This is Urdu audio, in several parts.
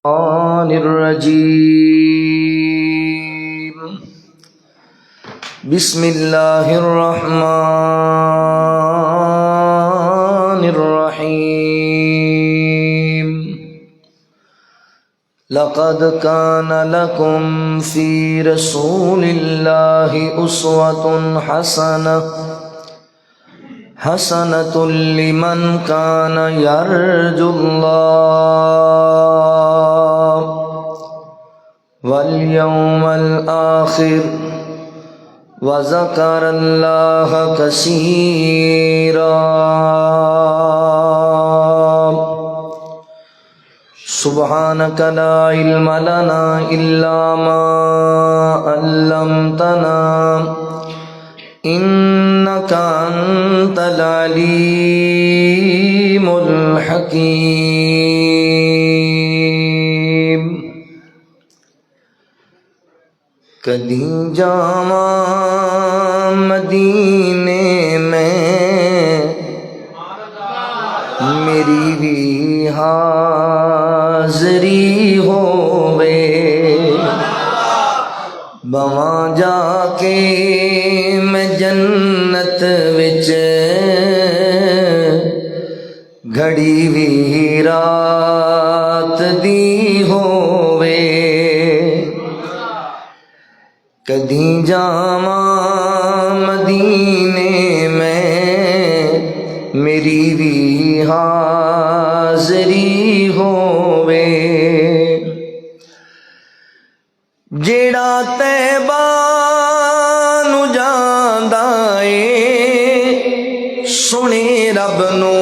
الشيطان الرجيم بسم الله الرحمن الرحيم لقد كان لكم في رسول الله أسوة حسنة لمن كان يرجو الله واليوم الآخر وذكر الله كثيرا سبحانك لا علم لنا إلا ما علمتنا إنك أنت العليم الحكيم کدی جاواں مدینے میں میری بھی حاضری ہووے بواں جا کے میں جنت وچ گھڑی بھی رات دی ہووے کدی جاواں مدینے میں میری بھی حاضری ہووے جیڑا طیبہ نو جاندا اے سنے رب نو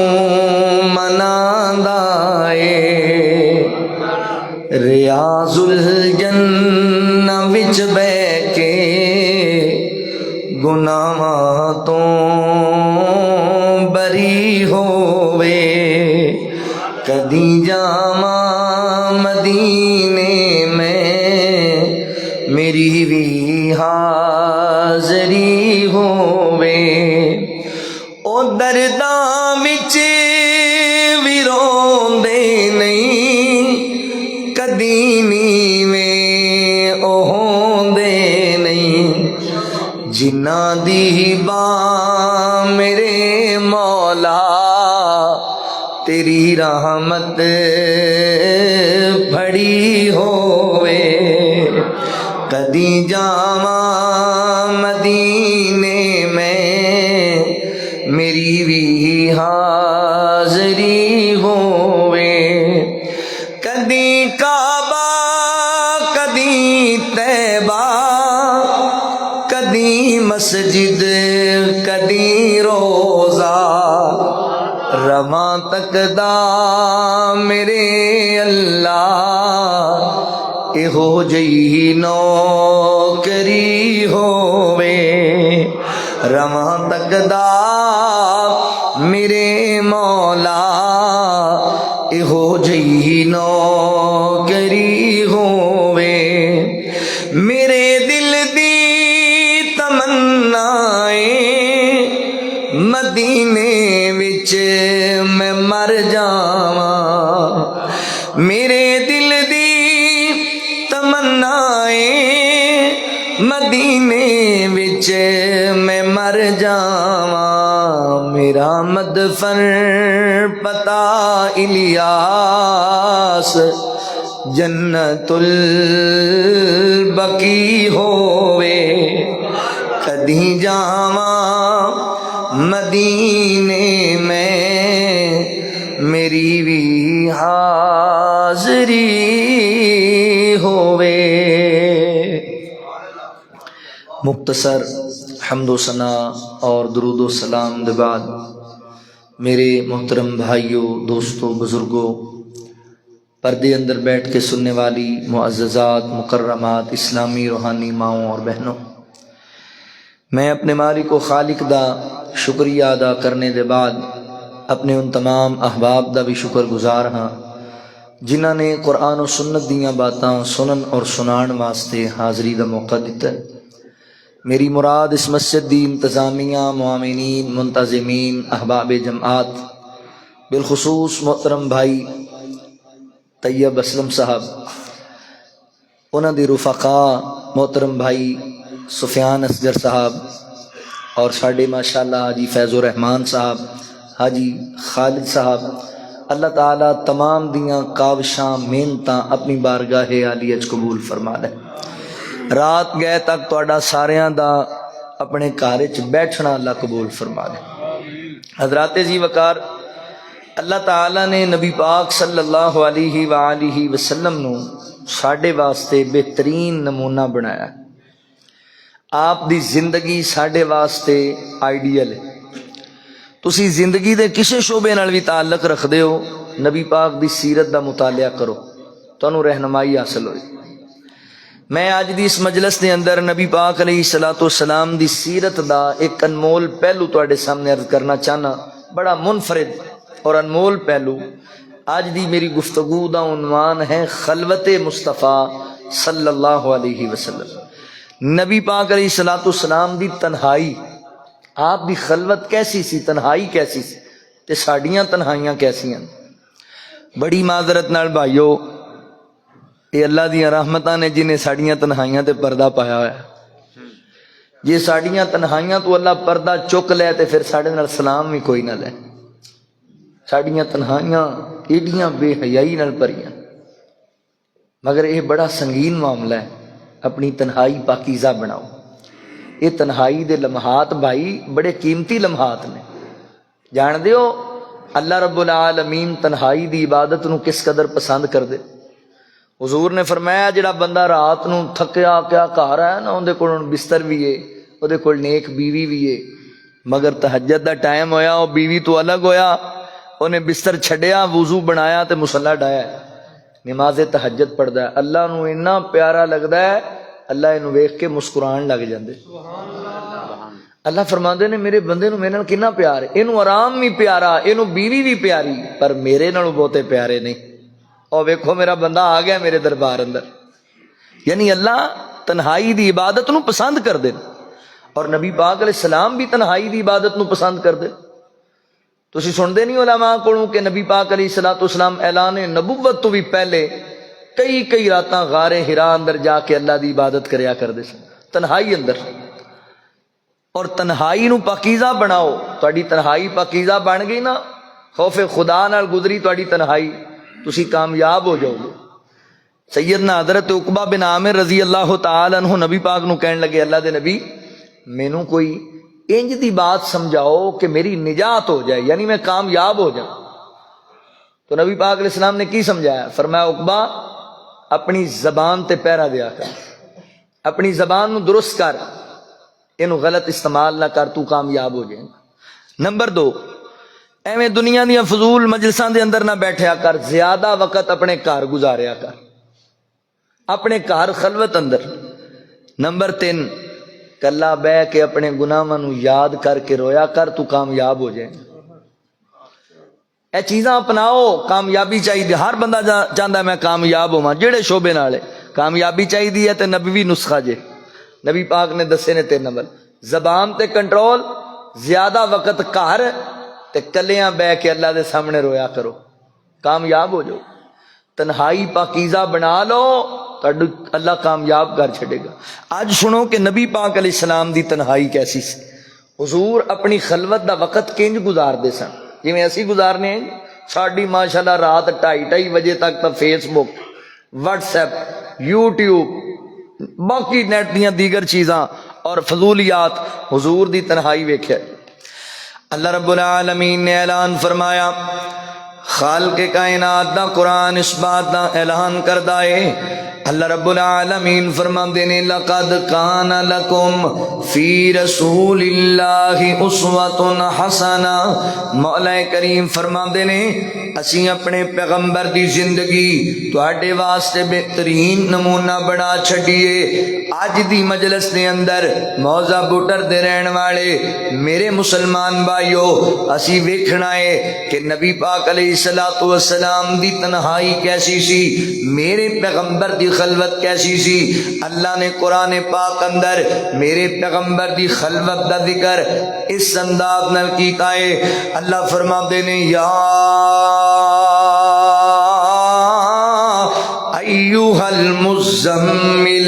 مناندا اے ریاض الجنہ وچ بیٹھ کے گناہاں تو بری ہووے کدی جاواں مدینے میں میری بھی حاضری ہووے او درداں وچ وی روندے نہیں کدی نیویں او ہوندے نہیں جنہاں دی باں میرے مولا تیری رحمت بڑی ہووے کدی جاواں مدینے میں میری بھی حاضری ہووے کدی کعبہ کدی طیبہ کدی مسجد کدی روزہ رواں تکدا میرے اللہ اہو جئی نوکری ہووے رواں تکدا میرے مولا اہو جئی نوکری ہووے میرے دل دی تمنا اے مدینے وچ میں مر جاواں میرے دل دی تمنا اے مدینے وچ میں مر جاواں میرا مدفن پتا الیاس جنت البقیع ہووے کدی جاواں مدینے میں میری بھی حاضری ہووے مختصر حمد و ثنا اور درود و سلام دے بعد میرے محترم بھائیوں دوستوں بزرگوں پردے اندر بیٹھ کے سننے والی معززات مکرمات اسلامی روحانی ماؤں اور بہنوں میں اپنے مالک و خالق دا شکریہ ادا کرنے دے بعد اپنے ان تمام احباب دا بھی شکر گزار ہاں جنہاں نے قرآن و سنت دیاں باتاں سنن اور سنان واسطے حاضری دا موقع دیتا ہے میری مراد اس مسجد دی انتظامیہ معاونین منتظمین احباب جماعت بالخصوص محترم بھائی طیب اسلم صاحب، انہوں دی رفقا محترم بھائی سفیان اصغر صاحب اور ساڈے ماشاءاللہ حاجی فیض الرحمان صاحب، حاجی خالد صاحب، اللہ تعالیٰ تمام دیاں کاوشاں محنتاں اپنی بارگاہ عالیہ وچ قبول فرما لے۔ رات گئے تک تہاڈا ساریاں دا اپنے گھر وچ بیٹھنا اللہ قبول فرما لے۔ حضرات جی وقار، اللہ تعالیٰ نے نبی پاک صلی اللہ علیہ وآلہ وسلم نو ساڈے واسطے بہترین نمونہ بنایا۔ آپ دی زندگی ساڈے واسطے آئیڈیل ہے۔ تسی زندگی دے کسے شعبے نال بھی تعلق رکھ دے ہو، نبی پاک دی سیرت دا مطالعہ کرو، تانوں رہنمائی حاصل ہوئی۔ میں آج دی اس مجلس دے اندر نبی پاک علیہ الصلوۃ والسلام دی سیرت دا ایک انمول پہلو تواڈے سامنے عرض کرنا چاہنا، بڑا منفرد اور انمول پہلو۔ آج دی میری گفتگو دا عنوان ہے خلوت مصطفیٰ صلی اللہ علیہ وسلم۔ نبی پاک علیہ الصلوۃ والسلام دی تنہائی، آپ دی خلوت کیسی سی، تنہائی کیسی سی، تے ساڈیاں تنہائیاں کیسی ہیں۔ بڑی معذرت نال بھائیو، یہ اللہ دیاں رحمتاں نے جنہیں ساڈیاں تنہائیاں تے پردہ پایا ہوا ہے۔ جے ساڈیاں تنہائیاں تو اللہ پردہ چک لے تے پھر ساڈے نال سلام بھی کوئی نہ لے۔ ساڈیاں تنہائیاں ایڈیاں بے حیائی نال بھریاں، مگر یہ بڑا سنگین معاملہ ہے۔ اپنی تنہائی پاکیزہ بناؤ۔ یہ تنہائی دے لمحات بھائی بڑے قیمتی لمحات نے۔ جان دیو اللہ رب العالمین تنہائی دی عبادت نو کس قدر پسند کر دے۔ حضور نے فرمایا جڑا بندہ رات نو تھکیا کیا گھر ہے نا، اندے کول بستر بھی ہے، اودے کول نیک بیوی بھی ہے، مگر تہجد دا ٹائم ہویا وہ بیوی تو الگ ہویا، انہیں بستر چھڈیا، وضو بنایا تے مصلی ڈایا، نماز تہجد پڑھدا ہے، اللہ نو اتنا پیارا لگدا ہے، اللہ اینو ویکھ کے مسکران لگ جاندے۔ اللہ فرماندے نے میرے بندے نو میرے نال کتنا پیار ہے، اینو آرام بھی پیارا، اینو بیوی بھی پیاری، پر میرے نالوں بہتے پیارے نہیں۔ اور ویکھو میرا بندہ آ گیا میرے دربار اندر۔ یعنی اللہ تنہائی دی عبادت نو پسند کر دے، اور نبی پاک علیہ السلام بھی تنہائی دی عبادت نو پسند کر دے۔ تسی سن دے نہیں علماء کولوں کہ نبی پاک علیہ الصلوۃ والسلام اعلان نبوت تو بھی پہلے کئی راتاں غار حرا اندر جا کے اللہ دی عبادت کریا کردے سن، تنہائی اندر۔ اور تنہائی نو پاکیزہ بناؤ، تہاڈی تنہائی پاکیزہ بن گئی نا، خوف خدا نال گزری تہاڈی تنہائی، تسی کامیاب ہو جاؤ گے۔ سیدنا حضرت عقبہ بن عامر رضی اللہ تعالی عنہ نبی پاک نو کہن لگے، اللہ دے نبی مینوں کوئی انج دی بات سمجھاؤ کہ میری نجات ہو جائے، یعنی میں کامیاب ہو جاؤں۔ تو نبی پاک علیہ السلام نے کی سمجھایا؟ فرمایا عقبہ اپنی زبان تے پہرا دیا کر، اپنی زبان نو درست کر، اینو غلط استعمال نہ کر، تو کامیاب ہو جائے۔ نمبر 2، ایویں دنیا دیاں فضول مجلساں دے اندر نہ بیٹھیا کر، زیادہ وقت اپنے گھر گزاریا کر، اپنے گھر خلوت اندر۔ نمبر 3، کلا بہ کے اپنے گناہاں نو یاد کر کے رویا کر، تو کامیاب ہو جائے۔ اے چیزاں اپناؤ، کامیابی چاہیے۔ ہر بندہ چاہتا ہے میں کامیاب ہواں، جڑے شعبے نال ہے کامیابی چاہیے ہے، تے نبوی نسخہ جے نبی پاک نے دسے نے 3 نمبر: زبان تے کنٹرول، زیادہ وقت گھر تے کلیاں بہ کے اللہ دے سامنے رویا کرو، کامیاب ہو جاؤ۔ تنہائی پاکیزہ بنا لو، اللہ کامیاب کر چھڑے گا۔ آج سنو کہ نبی پاک علیہ السلام دی تنہائی کیسی سی۔ حضور اپنی خلوت دا وقت کنج گزار دے سن، جویں اسی گزارنے ہیں۔ ساڈی ماشاءاللہ رات 2:30 بجے تک تا فیس بک، واٹس ایپ، یوٹیوب، باقی نیٹ دیاں دیگر چیزاں اور فضولیات، حضور دی تنہائی ویکھیا۔ اللہ رب العالمین نے اعلان فرمایا، خالق کائنات دا قرآن اس بات دا اعلان کردا ہے۔ اللہ رب العالمین فرماندے نے، لقد کان لکم فی رسول اللہ اسوۃ حسنہ۔ مولا کریم فرماندے نے، اسی اپنے پیغمبر دی زندگی تواڈے واسطے بہترین نمونہ بنا چھڈیے۔ اج دی مجلس دے اندر موضع بوٹر دے رہن والے میرے مسلمان بھائیو، اسی ویکھنا ہے کہ نبی پاک علیہ الصلوۃ والسلام دی تنہائی کیسی سی، میرے پیغمبر دی خلوت کیسی سی۔ اللہ نے قرآن پاک اندر میرے پیغمبر دی خلوت دا ذکر اس انداز نال کیتا ہے۔ اللہ فرماندے نے، یا ایھا المزمل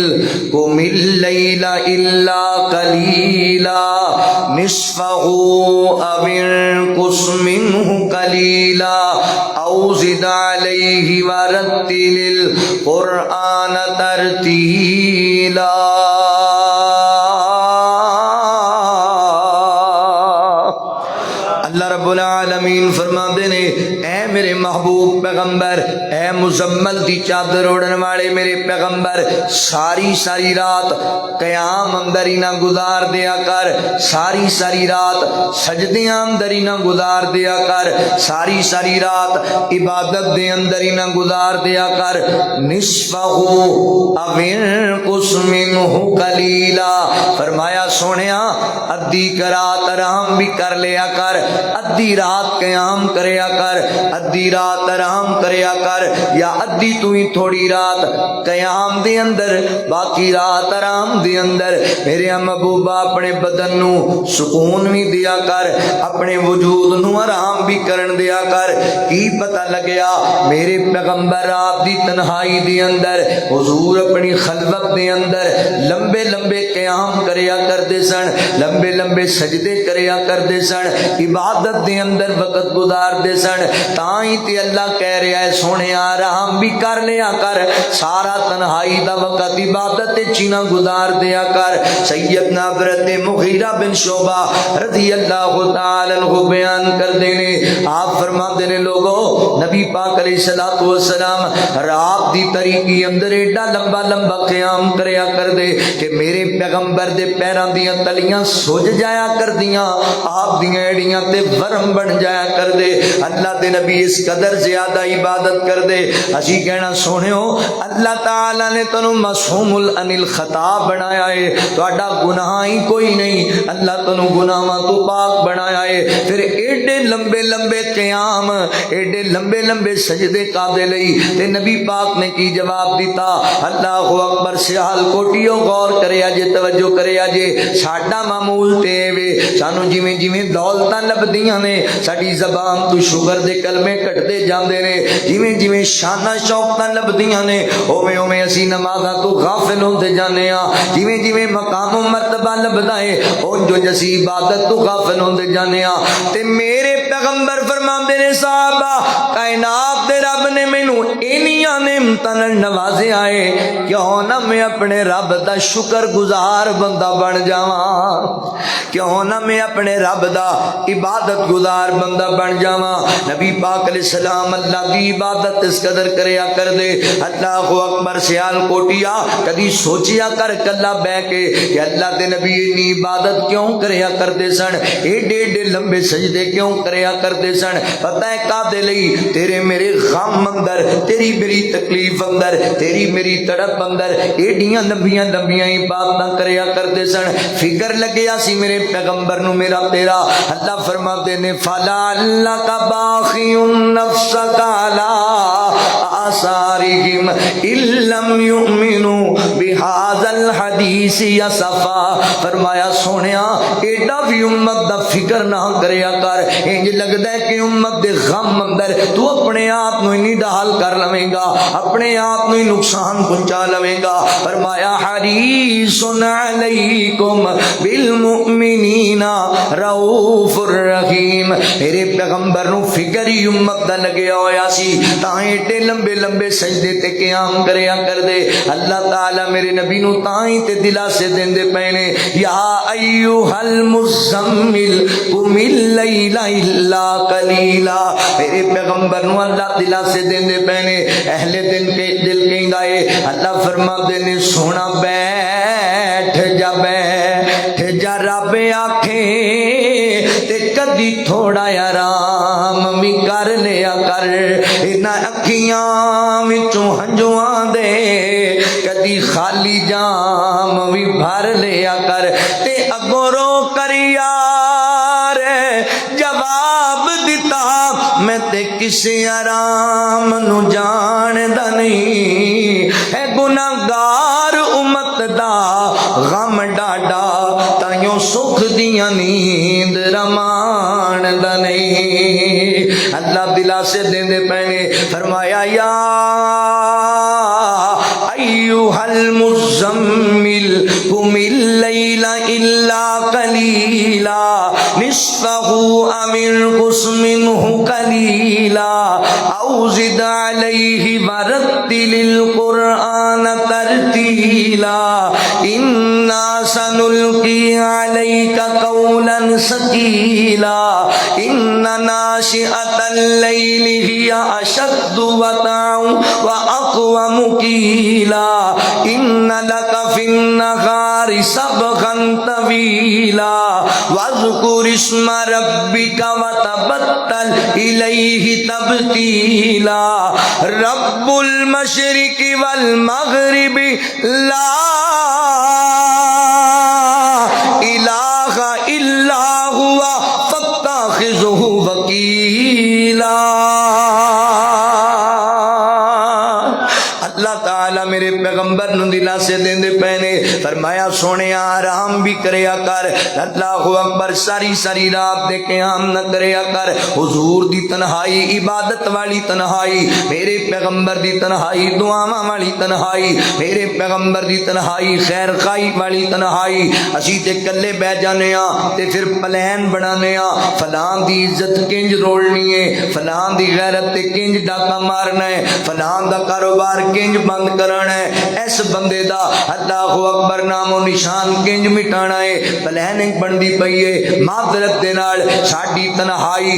قم اللیل الا قلیلا نصفہ او انقص منہ قلیلا او زد علیہ ورتل القرآن ترتیلا۔ اللہ رب العالمین فرماندے نے اے میرے محبوب پیغمبر، اے مزمل دی چادر اوڑھن والے میرے پیغمبر، ساری ساری رات قیام اندر ہی نہ گزار دیا کر، ساری ساری رات سجدیاں اندر ہی نہ گزار دیا کر، ساری ساری رات عبادت دے اندر ہی نہ گزار دیا کر۔ نصفہ او انقص منہ قلیلا، فرمایا سونیا ادھی رات آرام بھی کر لیا کر، ادھی رات قیام کریا کر، ادھی رات آرام کریا کر، یا ادھی تو ہی تھوڑی رات قیام دے اندر باقی رات آرام دے اندر میرے محبوبہ اپنے بدن نو سکون بھی دیا کر، اپنے وجود نو آرام بھی کرن دیا کر۔ کی پتہ لگیا میرے پیغمبر آپ دی تنہائی دے اندر حضور اپنی خلوت دے اندر لمبے لمبے قیام کریا کردے سن، لمبے لمبے سجدے کریا کردے سن، عبادت دے اندر وقت گزار دے سن۔ تائیں تے اللہ کہہ رہا ہے سونے آرام بھی کر لیا کر، سارا تنہائی دا وقت عبادت چینا گزار دیا کر۔ سیدنا حضرت مغیرہ بن شعبہ رضی اللہ تعالی عنہ بیان کر دینے، آپ فرما دینے لوگوں نبی پاک علیہ الصلوۃ والسلام رات دی طریقی اندر ایڈا لمبا لمبا قیام کریا کر دے کہ میرے پیغمبر دے پیراں دیاں تلیاں سج جایا کر دیاں، آپ دیاں ایڑیاں تے ورم بن جایا کر دے۔ اللہ دے نبی اس قدر زیادہ عبادت کر دے، اسی کہنا سونےو اللہ تعالی نے تنوں معصوم عن الخطا بنایا ہے، تہاڈا گناہ ہی کوئی نہیں، اللہ تنوں گناہاں تو پاک بنایا ہے۔ پھر ایڈے لمبے لمبے قیام، ایڈے لمبے لمبے سجدے کادے لئی؟ تے نبی پاک نے کی جواب دیتا؟ اللہ اکبر، سیال کوٹیو غور کریا جے، توجہ کریا جے، ساڈا معمول تے وے سانو جویں جویں دولتاں لبدیاں نے ساڈی زبان تو شوگر دے کلمے کٹدے جاندے نے، جویں جویں شاناں شوقتاں لبدیاں نے اوویں اوویں اسی نمازاں تو غافل ہوندے جانے ہاں، جویں جویں مقام و مرتبہ لبدا ہے اون جو اسی عبادت تو غافل ہوندے جانے ہاں۔ تے میرے پیغمبر فرماندے نے صحابہ کائنات دے رب نے مینوں اینیاں نعمتاں نال نوازیا ہے، کیوں نہ میں اپنے رب دا شکر گزار بندہ بن جاواں، کیوں نہ میں اپنے رب دا عبادت گزار بندہ بن جاواں۔ نبی پاک علیہ السلام اللہ دی عبادت اس قدر کریا کر دے، اللہ اکبر، سیال کوٹیا کدی سوچیا کر کلا بہ کے کہ اللہ دے نبی اتنی عبادت کیوں کریا کرتے سن، ایڈے ایڈے لمبے سجدے کیوں کریا کرتے سن؟ پتہ ہے کادے لئی؟ تیرے میرے غم اندر، تیری میری تکلیف اندر، تیری میری تڑپ اندر ایڈیاں لمبیاں لمبیاں عبادتاں کریا کرتے سن۔ فکر لگیا سی میرے پیغمبر نو میرا تیرا، اللہ فرماتے نے فَلَعَلَّكَ بَاخِعٌ نَفْسَكَ عَلَىٰ آثَارِهِمْ إِن لَّمْ يُؤْمِنُوا بِهَٰذَا الْحَدِيثِ أَسَفًا۔ فرمایا سونیا ایڈا بھی امت دا فکر نہ کریا کر، انج لگدا ہے کہ امت دے غم اندر تو اپنے آپ نو ہی ڈال کر لویں گا، اپنے آپ نو ہی نقصان پہنچا لویں گا۔ فرمایا حریص علیکم بالمؤمنین رؤوف الرحیم، میرے پیغمبر نو فکر ہی امت دا لگیا ہویا سی، تاں ایڈے لمبے لمبے سجدے تے قیام کریا کر دے۔ اللہ تعالی میرے نبی نو تاں ہی تے دلاسے دیندے پینے، یا ایھا المزمل قم اللیل الا قلیلا، میرے پیغمبر نو اللہ دلاسے دیندے پینے۔ اہل دل کہندا ہے، اللہ فرماندے نے سونا بیٹھ جا رب آکھے تے کدی تھوڑا آرام بھی کر لیا کر، انہاں اکھیاں وچوں ہنجواں دے کدی خالی جام بھی بھر لیا کر، تے اگوں رو کر یار جواب دتا میں تے کسے آرام نو جاندا نہیں، ہے گناہگار امت دا غم ڈاڈا تائیوں سکھ دیاں نیند رمان دا نہیں۔ اللہ دلاسے دیندے پینے، فرمایا یا أيها المزمل قم الليل إلا قليلا نصفه أو انقص منه قليلا أو زد عليه ورتل القرآن ترتيلا إنا سنلقي عليك قولا ثقيلا إن ناشئة الليل هي أشد وطئا وأقوم قيلا إن لك في النهار سبحا طويلا واذكر اسم ربك وتبتل إليه تبتيلا رب المشرق والمغرب لا إله إلا هو فاتخذه وكيلا۔ اللہ تعالیٰ میرے پیغمبر نو دلاسے دیندے پینے فرمایا سونے آرام بھی کریا کر، اللہ اکبر، ساری ساری رات دے قیام نہ کریا کر، حضور دی تنہائی، عبادت والی تنہائی، میرے پیغمبر دی تنہائی، دعاواں والی تنہائی، میرے پیغمبر دی تنہائی، خیر خائی والی تنہائی۔ اسی تے کلے بہ جانے ہاں تے پھر پلان بنانے ہاں، فلاں دی عزت کنج روڑنی ہے، فلاں دی غیرت تے کنج ڈاکا مارنا ہے، فلاں دا کاروبار کنج بند کرنا ہے، اس بندے دا اللہ اکبر نام و نشان کنج مٹانا ہے، پلاننگ بندی پئی ہے۔ معذرت دے نال ساڈی تنہائی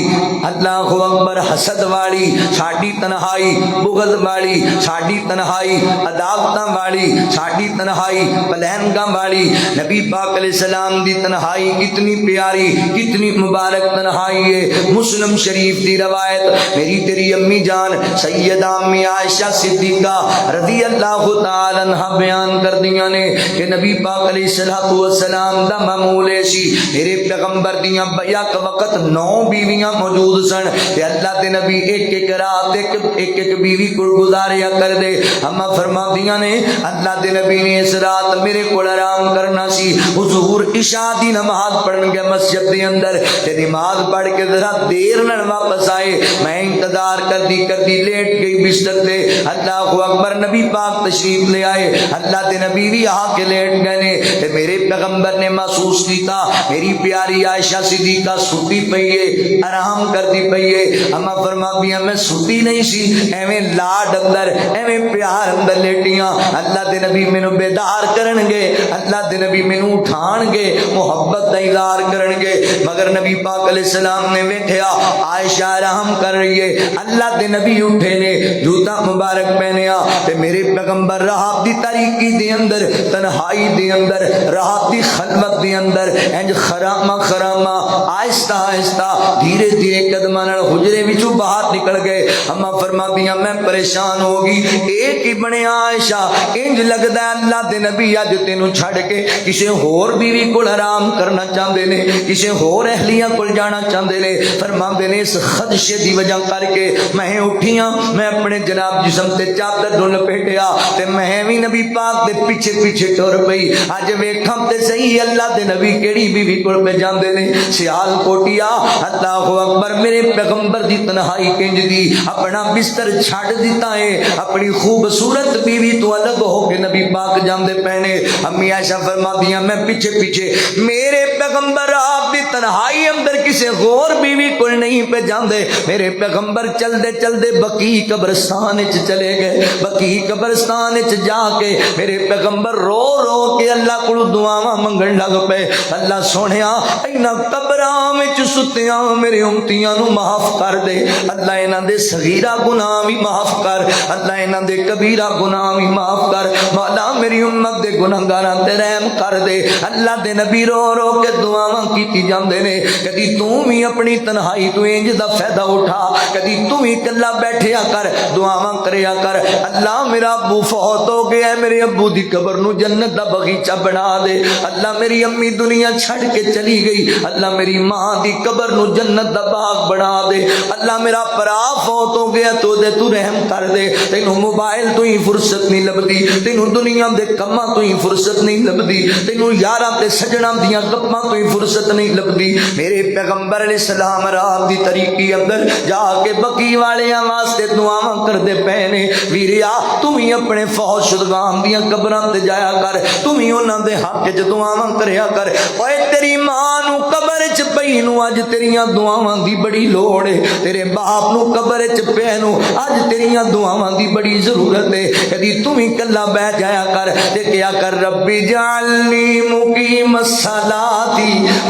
اللہ اکبر حسد والی، ساڈی تنہائی بغض والی، ساڈی تنہائی عداوتاں والی، ساڈی تنہائی پلاننگاں والی۔ نبی پاک علیہ السلام دی تنہائی کتنی پیاری، کتنی مبارک تنہائی ہے۔ مسلم شریف دی روایت میری تیری امی جان سیدہ امی عائشہ صدیقہ رضی اللہ تعالی عنہ بیان کر دیا نے کہ نبی پاک علیہ السلام دا معمول سی، میرے پیغمبر دیاں بیک وقت 9 بیویاں موجود سن تے اللہ دے نبی ایک ایک رات ایک ایک بیوی کو گزاریا کر دے۔ اما فرما دیاں نے اللہ دے نبی نے اس رات میرے کو آرام کرنا سی، حضور عشاء دی نماز پڑھن گئے مسجد دے اندر تے نماز پڑھ کے ذرا دیر نال واپس آئے، میں انتظار کردی کردی لیٹ گئی بستر تے، اللہ اکبر نبی پاک تشریف لے آئے، اللہ دے نبی بھی آ کے لیٹ گئے نے تے میرے پیغمبر نے محسوس کیتا میری پیاری عائشہ صدیقہ سوتی پئی ہے، آرام کرتی پئی ہے۔ اما فرما بیاں میں سوتی نہیں سی، ایویں لاڈ اندر ایویں پیار اندر لیٹیاں، اللہ دے نبی مینوں بیدار کرن گے، اللہ دے نبی مینوں اٹھان گے، محبت دا اظہار کرن گے، مگر نبی پاک علیہ السلام نے ویکھیا عائشہ آرام کر رہی ہے، اللہ دے نبی اٹھے نے جوتا مبارک پہنیا تے میرے پیغمبر راحت دی تاریکی دے اندر، تنہائی دے اندر، راحت دی خلوت دے اندر انج خرامہ خرامہ آہستہ آہستہ دھیرے دھیرے قدماں نال حجرے وچوں باہر نکل گئے۔ اما فرماندیاں میں پریشان ہو گئی، ایک ہی بنیا عائشہ، انج لگدا ہے اللہ دے نبی اج تینوں چھڈ کے کسے ہور بیوی کول آرام کرنا چاہندے نے، کسے ہور اہلیہ کول جانا چاہندے نے۔ فرماندے نے اس خدشے دی وجہ کر کے میں اٹھیاں، میں اپنے جناب جسم تے چادر ڈول لپیٹیا تے میں بھی نبی پاک دے پیچھے پیچھے ٹر پئی، اج ویکھاں تے صحیح اللہ دے نبی کیڑی بیوی کول پہ جاندے نے، سیال کوٹیا اللہ اکبر میرے پیغمبر دی تنہائی کنج دی، اپنا بستر چھڈ دیتا ہے، اپنی خوبصورت بیوی تو الگ ہو کے نبی پاک جاندے پہنے۔ امی عائشہ فرماندیاں میں پیچھے پیچھے، میرے پیغمبر آپ دی تنہائی اندر کسے غور بیوی کول نہیں پہ جاندے، میرے پیغمبر چلدے چلدے بقیع قبرستان وچ چلے گئے، بقیع قبرستان وچ جا کے میرے پیغمبر رو رو کے اللہ کول دعاواں منگن لگ پے، اللہ سونیا انہاں قبراں وچ ستیاں میرے امتیاں نو معاف کر دے، اللہ انہاں دے صغیرہ گناہ بھی معاف کر، اللہ انہاں دے کبیرہ گناہ بھی معاف کر، مولا میری امت دے گنہگاراں تے رحم کر دے۔ اللہ دے نبی رو رو کے دعاواں کیتی جاندے نے، کدی تو بھی اپنی تنہائی تو انج دا فائدہ اٹھا، کدی تو بھی کلا بیٹھیا کر دعاواں کریا کر، اللہ میرا ابو فوت ہو گیا ہے، میرے ابو دی قبر نو جنت دا باغیچہ بنا دے، اللہ میری امی دنیا چھڑ کے چلی گئی، اللہ میری ماں دی قبر نو جنت دا باغ بنا دے، اللہ میرا پرا فوت ہو گیا تو دے تو رحم کر دے، تینوں موبائل تو ہی فرصت نہیں لبدی، تینوں دنیا دے کماں تو ہی فرصت نہیں لبدی، تینوں یاراں تے سجناں دیاں گپاں تو ہی فرصت نہیں لگتی. میرے پیغمبر علیہ السلام رات دی طریقی اندر جا کے بقی والیاں واسطے دعاواں کردے پے نے. ویریا تم ہی اپنے فوج شدگان دیاں قبراں تے جایا کر, تم ہی انہاں دے حق وچ دعاواں کریا کر. اوے تیری ماں نو قبر وچ پئی نو اج تیریاں دعاواں دی بڑی لوڑ ہے, تیرے باپ نو قبر وچ پے نو اج تیریاں دعاواں دی بڑی ضرورت ہے. کدی تم ہی کلا بیٹھ جایا کر تے کیا کر ربی جعلنی مقیم الصلاۃ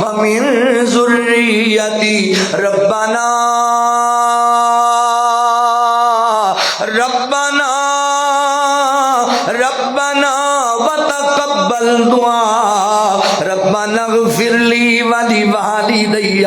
ومن ذریتی ربنا ربنا ربنا وتقبل دعاء ربنا اغفر لی ولوالدی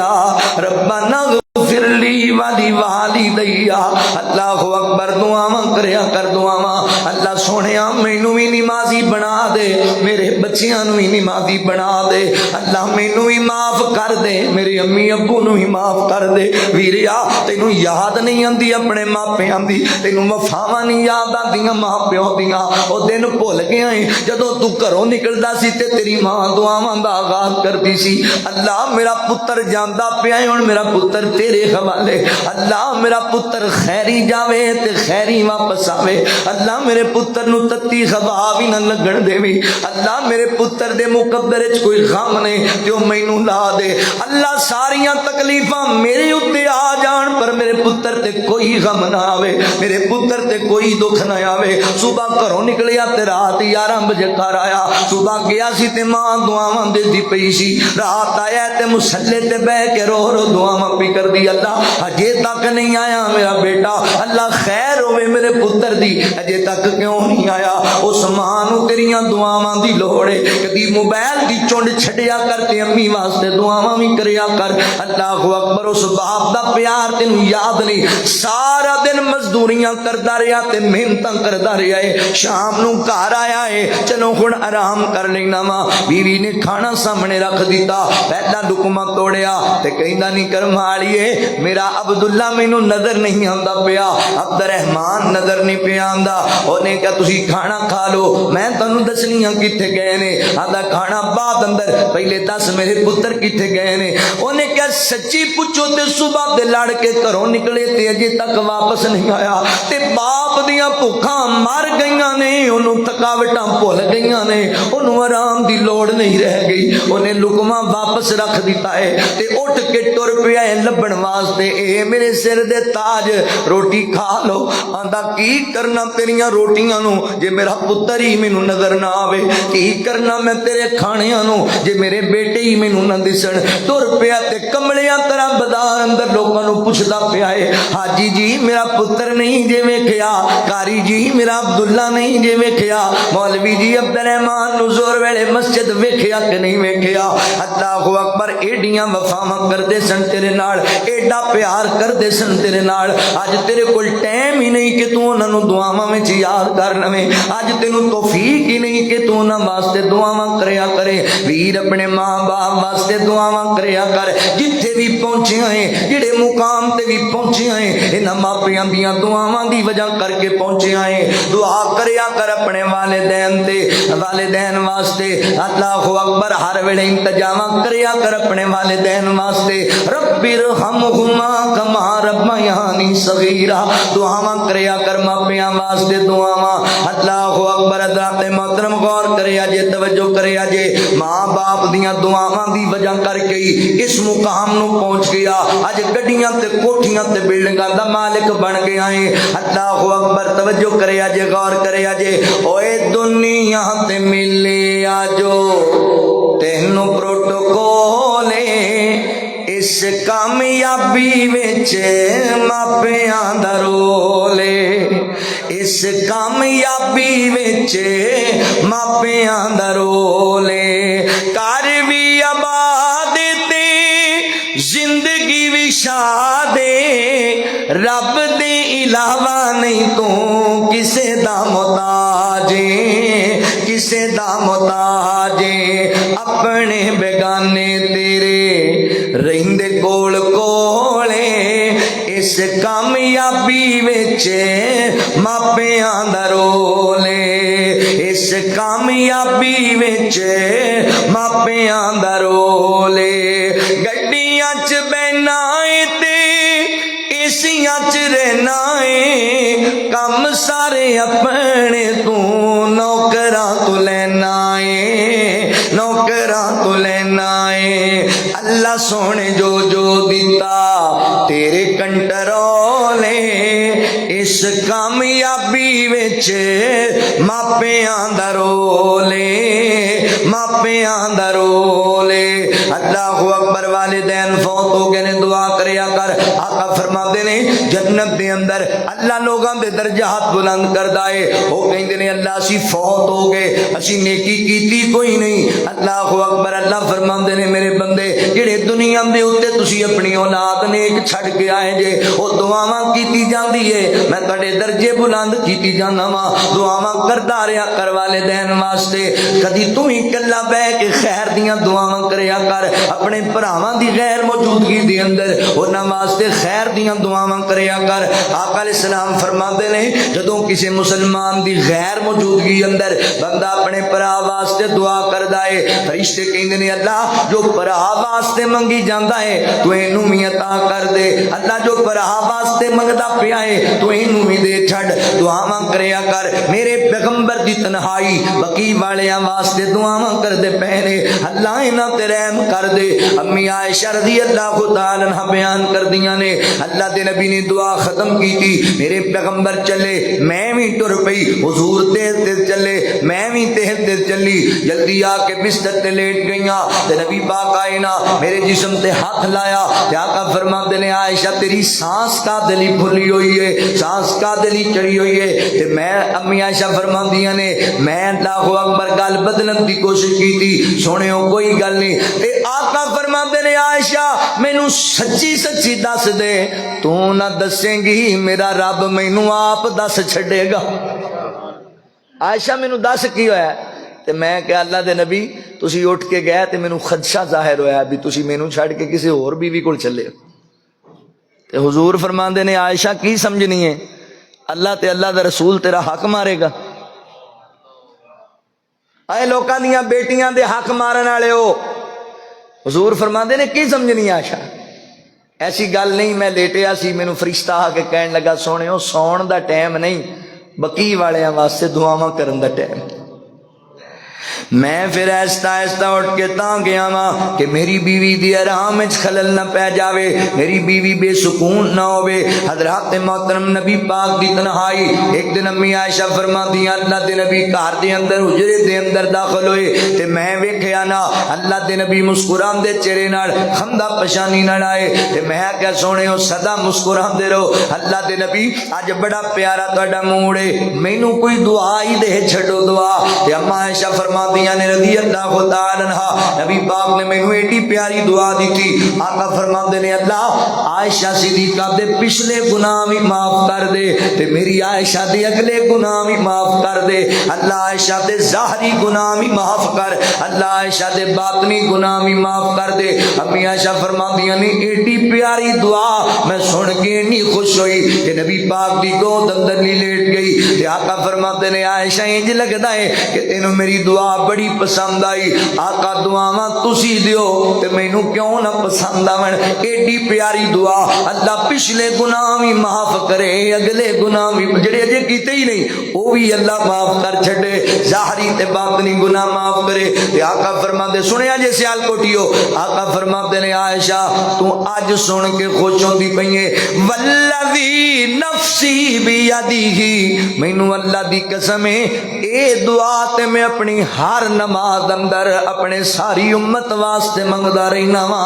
ربنا اغفر لی ولوالدی. اللہ اکبر. دعاواں کریا کر دعاواں. اللہ سونیا مینوں بھی نمازی بنا دے, میرے بچیاں نوں بھی نمازی بنا دے. اللہ مینوں بھی معاف کر دے, میرے امی ابو نوں بھی معاف کر دے. ویریا تینوں یاد نہیں آندی اپنے ماپیاں دی, تینوں وفاواں نہیں یاد آندیاں ماں پیو دیاں. او دن بھول گیا ہے جدوں تو گھروں نکلدا سی تے تیری ماں دعاواں دا آغاز کردی سی. اللہ میرا پتر جاندا پیا ہے, ہن میرا پتر تیرے حوالے. اللہ میرا پتر خیری جاوے تے خیری واپس آوے. اللہ میرے پتر نو تتی ہوا بھی نہ لگن دیوی. اللہ میرے پتر دے مقدر وچ کوئی غم نہیں تے او مینوں لا دے. اللہ ساریاں تکلیفاں میرے اوتے آ جان پر میرے پتر تے کوئی غم نہ آوے, میرے پتر تے کوئی دکھ نہ آوے. صبح گھروں نکلیا تے رات 11 بجے گھر آیا. صبح گیا سی تے ماں دعاواں دیندی پئی سی. رات آیا تے مصلی تے بیٹھ کے رو رو دعاواں پی کر دی. اللہ اجے تک نہیں آیا میرا بیٹا, اللہ خیر ہوے میرے پتر دی, اجے تک کیوں نہیں آیا. اس ماں نو تیریاں دعاواں دی لوڑ ہے. کبھی موبائل دی چونڈ چھڈیا کر تے امی واسطے دعاواں بھی کریا کر. اللہ اکبر. اس باپ دا پیار تینوں یاد نہیں, سارا دن مزدوریاں کردا رہیا تے محنتاں کردا رہیا ہے. شام نو گھر آیا ہے, چلو ہن آرام کر لینا وا. بیوی نے کھانا سامنے رکھ دیتا, پہلا لقمہ توڑیا تے کہندا نہیں کرمالیے میرا عبداللہ مینوں نظر نہیں آندا پیا, عبد الرحمان نظر نہیں پیا آندا. اونے کہا تسی کھانا کھا لو, میں تانوں دسنی ہاں کتھے گئے نے. آندا کھانا بعد اندر, پہلے دس میرے پتر کتھے گئے نے. اونے کہا سچی پوچھو تے صبح دے لڑ کے گھروں نکلے تے اجے تک واپس نہیں آیا. تے باپ دیاں بھوکاں مر گئیاں نے, اونوں تھکاوٹاں بھول گئیاں نے, اونوں آرام دی لوڑ نہیں رہ گئی. اونے لقمہ واپس رکھ دیتا ہے تے اٹھ کے ٹر پیا ہے لبن واسطے. اے میرے سر دے تاج روٹی کھا لو. آندا کی کرنا تیریاں روٹیاں نو جے میرا پتر ہی مینوں نظر نہ آوے, کی کرنا میں تیرے کھانیاں نو جے میرے بیٹے ہی مینوں نہ دسن. ٹر پیا تے کملیاں طرح بازار اندر لوکاں نو پوچھدا پیا ہے, حاجی جی میرا پتر نہیں جے ویکھیا, قاری جی میرا عبداللہ نہیں جے ویکھیا, مولوی جی عبد الرحمان نو زور ویلے مسجد ویکھیا کہ نہیں ویکھیا. اللہ اکبر. ایڈیاں وفاواں کردے سن تیرے نال, ایڈا پیار کردے سن تیرے نال. اج تیرے کول ٹائم ہی نہیں کہ تو انہاں نو دعاواں وچ یاد کر لویں. اج تینوں توفیق ہی نہیں کہ تو انہاں واسطے دعاواں کریا کرے. ویر اپنے ماں باپ واسطے دعاواں کریا کر. جتھے بھی پہنچے ہیں, جڑے مقام تے بھی پہنچے ہیں, انہاں ماپیاں دیاں دعاواں دی وجہ کر کے پہنچے ہیں. دعا کریا کر اپنے والدین تے, والدین واسطے. اللہ اکبر. ہر ویلے انتظام کریا کر اپنے والدین واسطے. رب ارحمہما کما ربیانی صغیرا. دعاواں کریا کر ماپیاں واسطے دعاواں. اللہ اکبر. حضرات محترم غور کریا جے, توجہ کریا جے, ماں باپ دیاں دعاواں دی وجہ کر کے اس مقام نو پہنچ گیا. اج گڈیاں تے کوٹھیاں تے بلڈنگاں دا مالک بن گیا ہے. اللہ اکبر. توجہ کریا جے, غور کریا جے. اوے دنیا تے ملیا جو تینوں پروٹوکول اس کامیابی وچ ماپیاں دا رول, اس کامیابی وچ ماپیاں دا رول. کر بھی آباد تے زندگی بھی شاد, رب دے علاوہ نہیں تو کسے دا محتاج, کسے دا محتاج. اپنے بیگانے تیرے رہندے کول کولے, اس کامیابی وچ ماپیاں دا رول, اس اس کامیابی وچ ماپیاں دا رول ہے گڈیاں چ بہنا ہے تے ایسیاں چ رہنا ہے کم سارے اپنے تو نوکراں تو لینا ہے نوکراں تو لینا ہے اللہ سونے جو دیتا تیرے کنٹرول ہے اس کامیابی وچ ماپیاں دا رول ہے ماپیاں دا رول ہے اللہ اکبر والدین فوت ہو گئے نے دعا کریا کر آقا فرماتے نے جنت دے اندر اللہ لوگاں دے درجات بلند کردا ہے وہ کہندے نے اللہ اسی فوت ہو گئے اسی نیکی کیتی کوئی نہیں اللہ اکبر اللہ فرماندے نے میرے بندے جڑے دنیا دے اوتے تسی اپنی اولاد نیک چھڈ کے آئے جے او دعاواں کیتی جاندی ہے میں تہاڈے درجے بلند کیتی جانا وا دعاواں کردا رہیا کر والدین واسطے کدی تو ہی کلا بیٹھ کے خیر دیاں دعاواں کریا کر اپنے بھراواں دی غیر موجودگی دے اندر انہاں واسطے خیر دیاں دعاواں کریا کر آقا علیہ السلام فرماندے نے جدوں کسی مسلمان دی غیر موجودگی اندر بندہ اپنے بھرا واسطے دعا کردا ہے فرشتے کہندے نے اللہ جو بھرا واسطے منگی جاندا ہے تو اینوں بھی عطا کر دے اللہ جو بھرا واسطے منگدا پیا ہے تو اینوں بھی دے چھڈ دعاواں کریا کر میرے پیغمبر دی تنہائی بقی والیاں واسطے دعاواں کردے پے نے اللہ انہاں تے رحم کر دے امی عائشہ رضی اللہ تعالی عنہ بیان کردیاں نے اللہ دے نبی نے دعا ختم کی تھی میرے پیغمبر چلے میں بھی ٹر پئی حضور تیز تیز چلے میں بھی تیز تیز چلی جلدی آ کے بستر تے لیٹ گئیاں تے نبی پاک آئے نا میرے جسم تے ہاتھ لایا تے آقا فرماتے نے عائشہ تیری سانس کا دلی پھلی ہوئی ہے سانس کا دلی چڑھی ہوئی ہے تے میں امی عائشہ فرماندیاں نے میں اللہ اکبر گل بدلن دی کوشش کی تھی سونےو کوئی گل نہیں تے آقا فرماتے نے عائشہ مینوں سچی سچی دس دے تو نہ دسیں گی میرا رب مینوں آپ دس چھڈے گا عائشہ مینوں دس کی ہویا تے میں کہ اللہ دے نبی تسی اٹھ کے گئے تے مینوں خدشہ ظاہر ہویا بھی تسی مینوں چھڈ کے کسی اور بیوی کول چلے تے حضور فرماندے نے عائشہ کی سمجھنی ہے اللہ تے اللہ دا رسول تیرا حق مارے گا اے لوکاں دیاں بیٹیاں دے حق مارن والے ہو حضور فرماندے نے کی سمجھنی عائشہ ایسی گل نہیں میں لیٹیا سی مینوں فرشتہ آ کے کہن لگا سونےو سون دا ٹائم نہیں بقی والیاں واسطے دعاواں کرن دا ٹائم میں پھر ایستا ایستا اٹھ کے تاں گیا ماں کہ میری بیوی دی آرام وچ خلل نہ پہ جاوے میری بیوی بے سکون نہ ہوے حضرات محترم نبی پاک دی تنہائی ایک دن امی عائشہ فرماتی اللہ دے نبی گھر دے اندر حجرے دے اندر داخل ہوئے تے میں ویکھیا نا اللہ دے نبی مسکراندے چہرے نال خندہ پشانی نال آئے تے میں کہ سونےو سدا مسکراندے رہو اللہ دے نبی اج بڑا پیارا تہاڈا موڈ ہے مینوں کوئی دعا ہی دے چھڈو دعا تے اما عائشہ فرماتی نے رضی اللہ تعالی عنہ نبی پاک نے مینوں ایڈی پیاری دعا دی تھی آقا فرماندے نے اللہ عائشہ صدیقہ دے پچھلے گناہ بھی معاف کر دے تے میری عائشہ دے اگلے گناہ بھی معاف کر دے اللہ عائشہ دے ظاہری گناہ بھی معاف کر اللہ عائشہ دے باطنی گناہ بھی معاف کر دے امی عائشہ فرماندیاں نے ایڈی پیاری دعا میں سن کے نہیں خوش ہوئی کہ نبی پاک دی گود اندر لیٹ گئی تے آقا فرماتے نے عائشہ انج لگدا ہے کہ تینوں میری دعا بڑی پسند آئی آقا دعاواں تسی دیو تے مینوں کیوں نہ پسند آون ایڈی پیاری دعا اللہ پچھلے گناہ بھی معاف کرے اگلے گناہ بھی جڑے اجے کیتے ہی نہیں وہ بھی اللہ معاف کر چھڈے ظاہری تے باطنی گناہ معاف کرے تے آقا فرماندے سنیا جے سیال کوٹیو آقا فرماتے نے عائشہ تو اج سن کے خوش ہوندی پئی ہے والذی نفسی بیدیہ مینوں اللہ دی قسم ہے اے دعا تے میں اپنی ہر نماز اندر اپنے ساری امت واسطے منگدا رہنا وا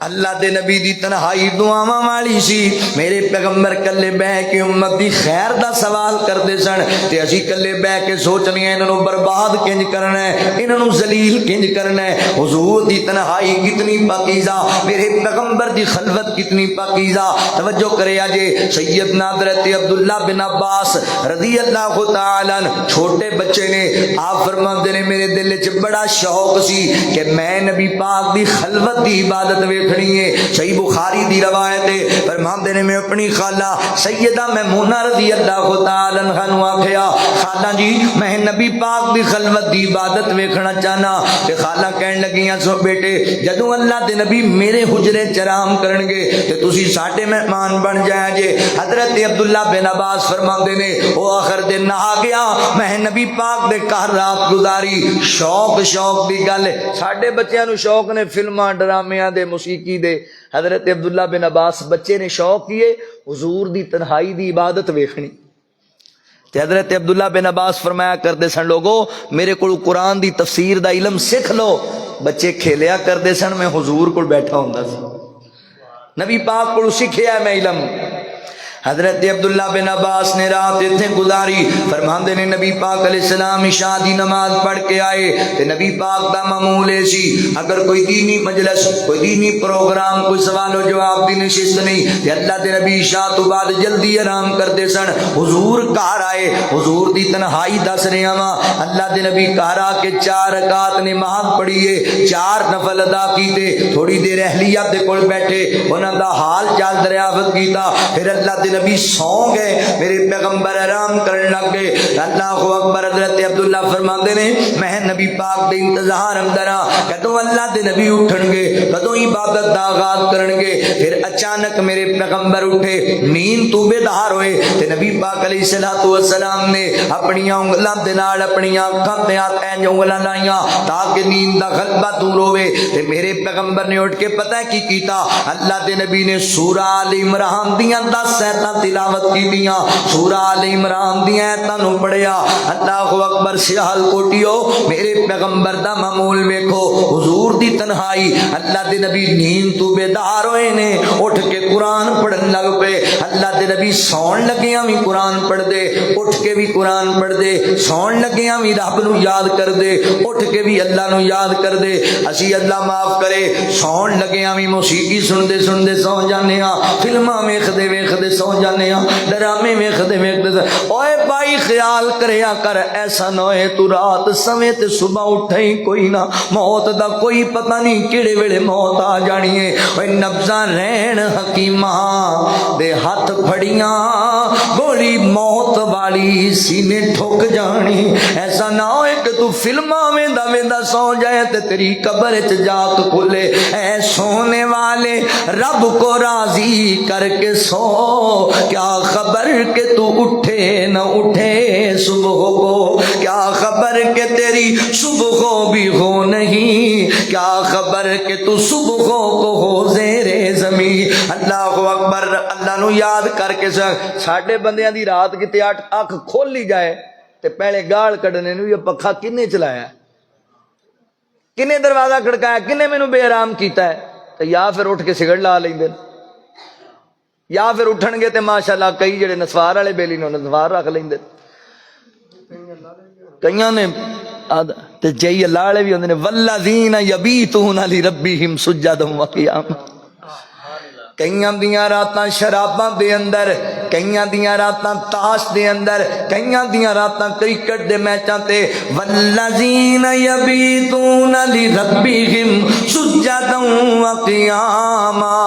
اللہ دے نبی دی تنہائی دعاواں والی سی میرے پیغمبر کلے بیٹھ کے امت دی خیر دا سوال کردے سن تے اسی کلے بیٹھ کے سوچنے انہاں نوں برباد کنج کرنا ہے انہاں نوں ذلیل کنج کرنا ہے حضور دی تنہائی کتنی پاکیزہ میرے پیغمبر دی خلوت کتنی پاکیزہ توجہ کرے اجے سیدنا حضرت عبداللہ بن عباس رضی اللہ تعالی عنہ چھوٹے بچے نے آپ فرماندے نے میرے دل وچ بڑا شوق سی کہ میں نبی پاک دی خلوت دی عبادت ویکھ ویکھنی ہے. صحیح بخاری دی روایت ہے, فرماندے نے میں اپنی خالہ سیدہ میمونہ رضی اللہ تعالی عنہا نو آکھیا خالہ جی میں نبی پاک دی خلوت دی عبادت ویکھنا چاہنا. تے خالہ کہن لگیاں سو بیٹے جدوں اللہ دے نبی میرے حجرے چرام کرن گے تے تسی ساڈے مہمان بن جایا جے. حضرت عبداللہ بن عباس فرماندے نے او آخر دن نہا گیا میں نبی پاک دے گھر رات گزاری. شوق دی گل ہے, ساڈے بچیاں نو شوق نے فلماں ڈرامیاں دے موسیقی دے. حضرت عبداللہ بن عباس بچے نے شوق کیے حضور دی تنہائی دی عبادت ویکھنی. تے حضرت عبداللہ بن عباس فرمایا کرتے سن لوگو میرے کو قرآن دی تفسیر دا علم سکھ لو. بچے کھیلیا کرتے سن, میں حضور کو بیٹھا ہوندا سی, نبی پاک کو سکھیا میں علم. حضرت عبداللہ بن عباس نے رات اتنے گزاری. فرماندے نے نبی پاک علیہ السلام عشاء دی نماز پڑھ کے آئے تے نبی پاک دا معمول سی اگر کوئی دینی مجلس کوئی دینی پروگرام کوئی سوال و جواب دی نشست نہیں تے اللہ دے نبی عشاء تو بعد جلدی آرام کرتے سن. حضور گھر آئے, حضور دی تنہائی دس رہا وا. اللہ دے نبی گھر آ کے 4 رکعت نماز پڑھیے, 4 نفل ادا کیتے, تھوڑی دیر اہلیت دے کول بیٹھے انہاں دا حال چال دریافت کیتا. پھر اللہ دے نبی سو گئے, میرے پیغمبر آرام کرنے لگ گئے. اللہ اکبر. حضرت عبداللہ فرماندے نے میں نبی پاک دے انتظار اندر کدوں اللہ دے نبی اٹھن گے کدوں عبادت دا آغاز کرن گے. پھر اچانک میرے پیغمبر اٹھے, نیند تو بیدار ہوئے تے نبی پاک علیہ الصلوۃ والسلام نے اپنی انگلاں دے نال اپنی اکھاں تے اینج انگلاں لائیاں تاکہ نیند دا غلبہ دور ہوئے. تے میرے پیغمبر نے اٹھ کے پتہ کی کیتا, اللہ دے نبی نے سورہ آل عمران دیاں 10 آیتاں تلاوت کی دیاں, سورہ آل عمران دیاں آیتاں نو پڑھیا. اللہ اکبر. سیال کوٹیو میرے پیغمبر دا معمول ویکھو, حضور دی تنہائی. اللہ دے نبی نیند تو بیدار ہوئے نے, اٹھ کے قرآن پڑھن لگ پے. اللہ دے نبی سون لگیاں بھی قرآن پڑھ دے, اٹھ کے بھی قرآن پڑھ دے, سون لگیاں بھی رب نو یاد کر دے, اٹھ کے بھی اللہ نو یاد کر دے. اسی اللہ معاف کرے سون لگیاں بھی موسیقی سن دے سو جانے ہاں, فلماں ویکھدے سو جانے ہاں, ڈرامے ویکھدے اوئے بھائی خیال کریا کر ایسا نہ ہوئے تو رات سویں تے صبح اٹھے ہی کوئی نہ, موت دا کوئی پتہ نہیں کیڑے ویلے موت آ جانی ہے. اوئے نبضاں رہن حکیماں دے ہاتھ پھڑیاں گولی موت والی سینے ٹھک جانی. ایسا نہ ہوئے کہ تو فلماں ویندا سو جائے تے تیری قبر وچ جاگ کھلے. اے سونے والے رب کو راضی کر کے سو, کیا خبر کہ تو اٹھے نہ اٹھے صبح کو, کیا خبر کہ تیری صبح کو بھی ہو نہیں, کیا خبر کہ تو صبح کو ہو زیر زمین. اللہ اکبر. اللہ نو یاد کر کے ساڈے بندیاں دی رات کتے اکھ کھول لی جائے تے پہلے گال کڈنے نو یہ پکھا کنے چلایا, کنے دروازہ کھڑکایا, کنے مینوں بے آرام کیتا ہے. تے یا پھر اٹھ کے سگڑ لا لیندے, یا پھر اٹھن گے تے ماشاءاللہ کئی جڑے نسوار والے بیلی نے نسوار رکھ لیندے, کئیاں نے تے جئی اللہ والے بھی ہوندے نے والذین یبیتون لربہم سجدا وقیاما. کئیاں دیاں راتاں شراباں دے اندر, کئیاں دیاں راتاں تاش دے اندر, کئیاں دیاں راتاں کرکٹ دے میچاں تے. والذین یبیتون لربہم سجدا وقیاما.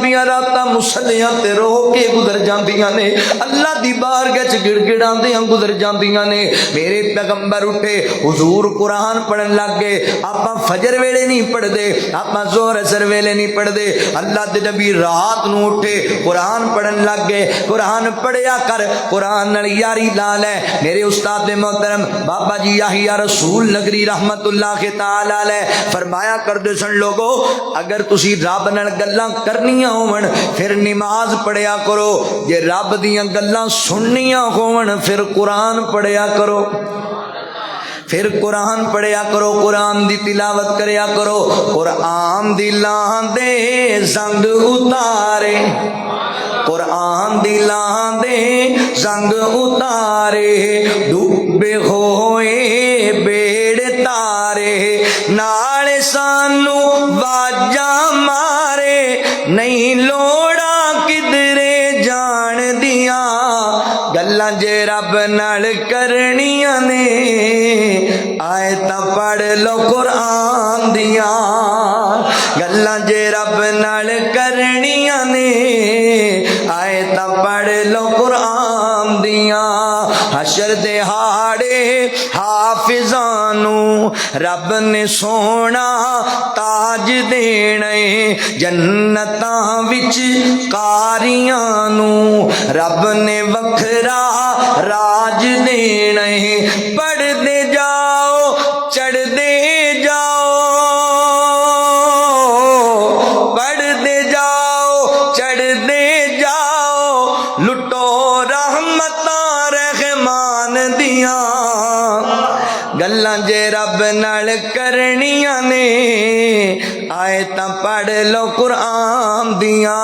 دیاں راتاں مسلیاں تے رو کے گزر جاندیاں نے, اللہ دی بارگاہ وچ گڑ گڑاندیاں گزر جاندیاں نے. میرے پیغمبر اٹھے, حضور قرآن پڑھن لگ گئے. آپاں فجر ویلے نہیں پڑھ دے, آپاں ظہر اثر ویلے نہیں پڑھ دے. اللہ دے نبی رات نو اٹھے قرآن پڑھن لگ گئے. قرآن پڑھیا کر, قرآن نال یاری لا لے. میرے استاد محترم بابا جی یحییٰ رسول نگری رحمت اللہ تعالی علیہ فرمایا کردے سن لوگو اگر تسی رب نال گلاں کرنیاں ہون پھر نماز پڑھیا کرو, جے رب دیاں گلاں سننیاں ہون پھر قرآن پڑھیا کرو, پھر قرآن پڑھیا کرو, قرآن دی تلاوت کریا کرو. قرآن دی لاندے زنگ اتارے, قرآن دی لاندے زنگ اتارے, ڈوبے ہوئے بیڑ تارے, نال سانو واجاں مارے, نہیں لوڑا کدرے جان دیاں گلاں جے رب نال کرنیاں نے آیتاں پڑھ لو قرآن دیاں گلاں جے رب نال کرنیاں نے آیتاں پڑھ لو قرآن دیاں حشر دے ہاڑے حافظانو رب نے سونا تاج دینے جنتاں وچ قاریاں نو رب نے وکھرا راج دینے پڑھدے جاؤ چڑھدے جاؤ پڑھدے جاؤ چڑھدے جاؤ لٹو رحمتاں رحمان دیاں گلاں جے رب نال کرنیاں نے آیتاں پڑھ لو قرآن دیاں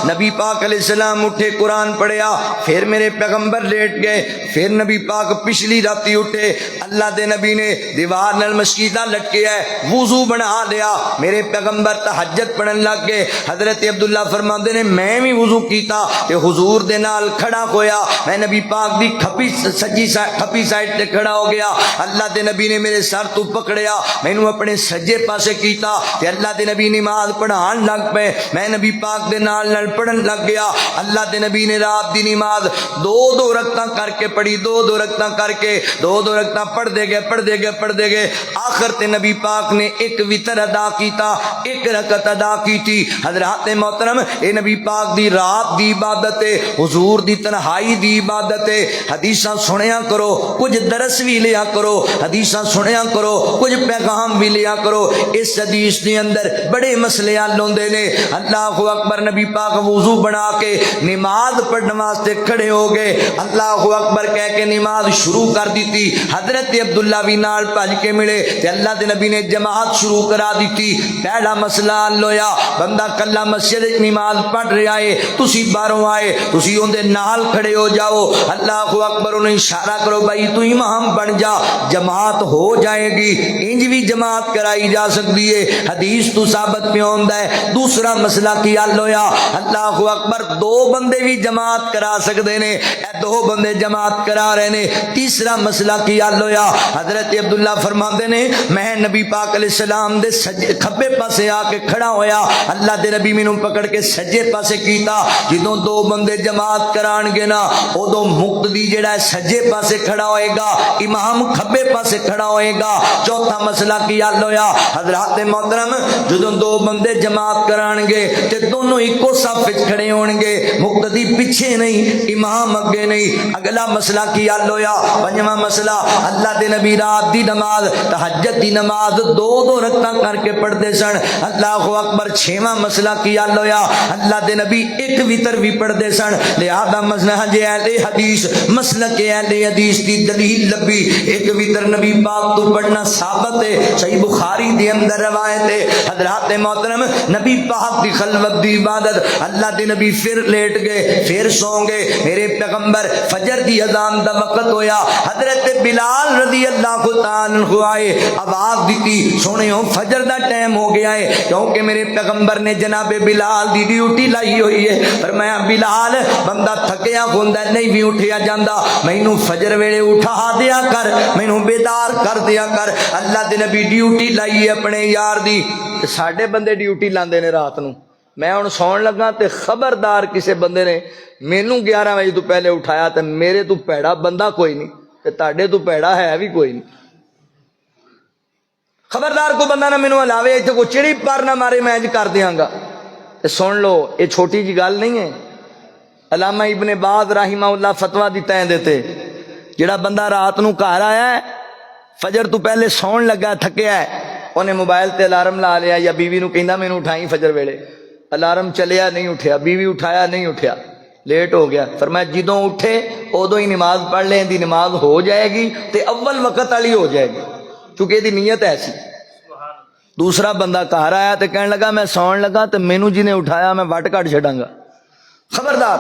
نبی پاک علیہ السلام اٹھے قرآن پڑھیا پھر میرے پیغمبر لیٹ گئے پھر نبی پاک پچھلی راتی اٹھے اللہ دے نبی نے دیوار نال مسکیدہ لٹکے ہے وضو بنا لیا میرے پیغمبر تہجد پڑھن لگ گئے حضرت عبداللہ فرماندے نے میں بھی وضو کیتا تے حضور دے نال کھڑا ہویا میں نبی پاک دی کھپی سائڈ تے کھڑا ہو گیا اللہ دے نبی نے میرے سر تو پکڑیا مینوں اپنے سجے پاسے کیتا تے اللہ دے نبی نماز پڑھان لگ پے میں نبی پاک دے نال پڑھن لگ گیا اللہ دے نبی نے رات دی نماز دو رکعتاں کر کے پڑھی دو رکعتاں کر کے دو رکعتاں پڑھ دے گئے آخر تے نبی پاک نے ایک وتر ادا کیتا ایک رکعت ادا کیتی حضرات محترم اے نبی پاک دی رات دی عبادت ہے حضور دی تنہائی دی عبادت ہے حدیثاں سنیا کرو کچھ درس بھی لیا کرو حدیثاں سنیا کرو کچھ پیغام بھی لیا کرو اس حدیث دے اندر بڑے مسئلے حل ہوندے نے اللہ اکبر نبی پاک وضو بنا کے نماز پڑھنے واسطے کھڑے ہو گئے اللہ اکبر کہہ کے نماز شروع کر دیتی حضرت عبداللہ بھی نال بھج کے ملے تے اللہ دے نبی نے جماعت شروع کرا دیتی پہلا مسئلہ حل ہویا بندہ کلا مسجد وچ نماز پڑھ رہا ہے تسی باہروں آئے تسی اون دے نال کھڑے ہو جاؤ اللہ اکبر انہیں اشارہ کرو بھائی تو امام بن جا جماعت ہو جائے گی انج بھی جماعت کرائی جا سکتی ہے حدیث تو ثابت پہ ہوندا ہے دوسرا مسئلہ کی حل ہویا اللہ اکبر دو بندے بھی جماعت کرا سکتے نے دو بندے جماعت کرا رہے نے تیسرا مسئلہ کی حل ہویا حضرت عبداللہ فرماندے نے میں نبی پاک علیہ السلام دے کھبے پاسے آ کے کھڑا ہویا اللہ دے نبی مینوں پکڑ کے سجے پاسے کیتا جدوں دو بندے جماعت کران گے نا ادوں مقتدی جڑا ہے سجے پاسے کھڑا ہوئے گا امام کھبے پاسے کھڑا ہوئے گا چوتھا مسئلہ کی حل ہویا حضرات محترم جدوں دو بندے جماعت کران گے تے دونوں ایکو صف وچ کھڑے ہون گے مقتدی پیچھے نہیں امام اگے نہیں اگلا مسئلہ کی حل ہویا پنجواں مسئلہ اللہ دے نبی رات دی نماز تہجد دی نماز دو رکعتاں کر کے پڑھتے سن اللہ اکبر چھواں مسئلہ کی حل ہویا اللہ دے نبی ایک وتر بھی پڑھتے سن لہذا مسلک اہل حدیث مسلک اہل حدیث دی دلیل لبی ایک وتر نبی پاک تو پڑھنا ثابت ہے صحیح بخاری دی اندر روایت ہے حضرات محترم نبی پاک دی خلوت دی عبادت اللہ دے نبی پھر لیٹ گئے پھر سو گئے میرے پیغمبر فجر دی اذان دا وقت ہویا حضرت بلال رضی اللہ تعالی عنہ آئے آواز دیتی سنو فجر دا ٹائم ہو گیا ہے کیونکہ میرے پیغمبر نے جناب بلال دی ڈیوٹی لائی ہوئی ہے فرمایا بلال بندہ تھکیا ہوندا نہیں بھی اٹھیا جاندا مینوں فجر ویلے اٹھا دیا کر مینوں بیدار کر دیا کر اللہ دے نبی ڈیوٹی لائی اپنے یار دی ساڈے بندے ڈیوٹی لاندے نے رات نو میں ہن سون لگا تے خبردار کسے بندے نے مینوں 11 بجے تو پہلے اٹھایا تے میرے تو پیڑا بندہ کوئی نہیں تے تاڈے تو پیڑا ہے بھی کوئی نہیں خبردار کو بندہ نہ مینوں ہلاوے ایتھے کو چڑی پر نہ مارے میں انج کر دیاں گا تے سن لو یہ چھوٹی جی گل نہیں ہے علامہ ابن باز رحمہ اللہ فتویٰ دیتا ہے دیتے جڑا بندہ رات نو گھر آیا ہے فجر تو پہلے سون لگا تھکیا ہے انہیں موبائل تے الارم لا لیا یا بیوی نو کہندا مینوں اٹھائی فجر ویلے الارم چلیا نہیں اٹھیا بیوی اٹھایا نہیں اٹھیا لیٹ ہو گیا فرمایا جدوں اٹھے ادوں ہی نماز پڑھ لیں دی نماز ہو جائے گی تے اول وقت والی ہو جائے گی کیونکہ یہ نیت ایسی دوسرا بندہ گھر آیا تے کہنے لگا میں سون لگا تے مینوں جی نے اٹھایا میں وٹ کٹ چھڈاں گا خبردار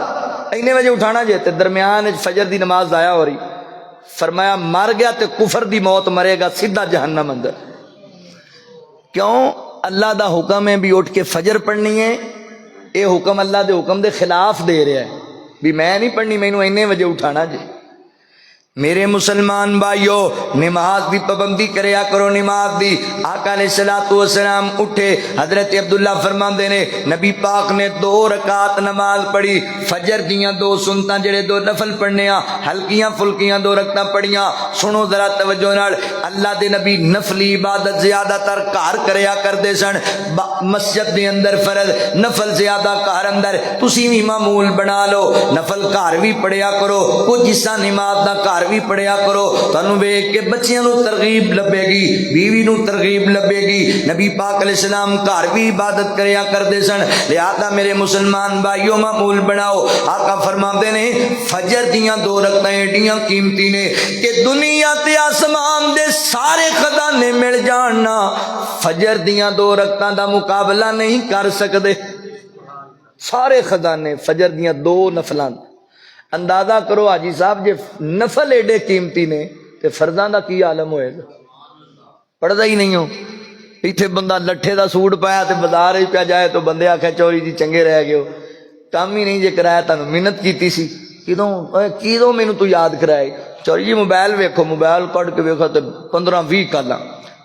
اینے بجے اٹھانا جے تے درمیان فجر دی نماز ضائع ہو رہی فرمایا مر گیا تے کفر دی موت مرے گا سیدھا جہنم اندر کیوں اللہ دا حکم ہے بھی اٹھ کے فجر پڑھنی ہے اے حکم اللہ دے حکم دے خلاف دے رہا ہے بھی میں نہیں پڑھنی، مینوں اینے وجے اٹھانا جی۔ میرے مسلمان بھائیو، نماز دی پابندی کریا کرو، نماز دی۔ آقا علیہ الصلوۃ والسلام اٹھے، حضرت عبداللہ فرماندے نے نبی پاک نے 2 رکعت نماز پڑھی، فجر دیاں 2 سنتاں جڑے 2 نفل پڑھنے آ، ہلکیاں پھلکیاں 2 رکعتاں پڑھیاں۔ سنو ذرا توجہ نال، اللہ دے نبی نفلی عبادت زیادہ تر گھر کریا کردے سن، مسجد دے اندر فرض، نفل زیادہ گھر اندر۔ تسی بھی معمول بنا لو، نفل گھر بھی پڑھیا کرو، کچھ حصہ نماز دا گھر بھی پڑھیا کرو، تانوں ویکھ کے بچیاں نو ترغیب لبے گی، بیوی نو ترغیب لبے گی۔ نبی پاک علیہ السلام گھر بھی عبادت کریا کردے سن، لہذا میرے مسلمان بھائیو معمول بناؤ۔ آقا فرماندے نے فجر دیاں 2 رکعتاں ایڈیاں قیمتی نے کہ دنیا تے آسمان دے سارے خزانے مل جان نا فجر دیاں 2 رکعتاں دا مقابلہ نہیں کر سکدے۔ سارے خزانے فجر دیاں 2 نفلاں، اندازہ کرو حاجی صاحب جے نفل ایڈے قیمتی نے تے فرضاں دا کی عالم ہوئے گا؟ پڑھدا ہی نہیں ہو۔ ایتھے بندہ لٹھے دا سوٹ پایا تے بازار ہی پہ جائے تو بندے آکھے چوری جی چنگے رہ گئے ہو، کام ہی نہیں جے کرایا، تانوں محنت کیتی سی، کدوں مینوں تو یاد کرائے؟ چوری جی موبائل ویکھو، موبائل کڈ کے ویکھو تے 15-20 کالاں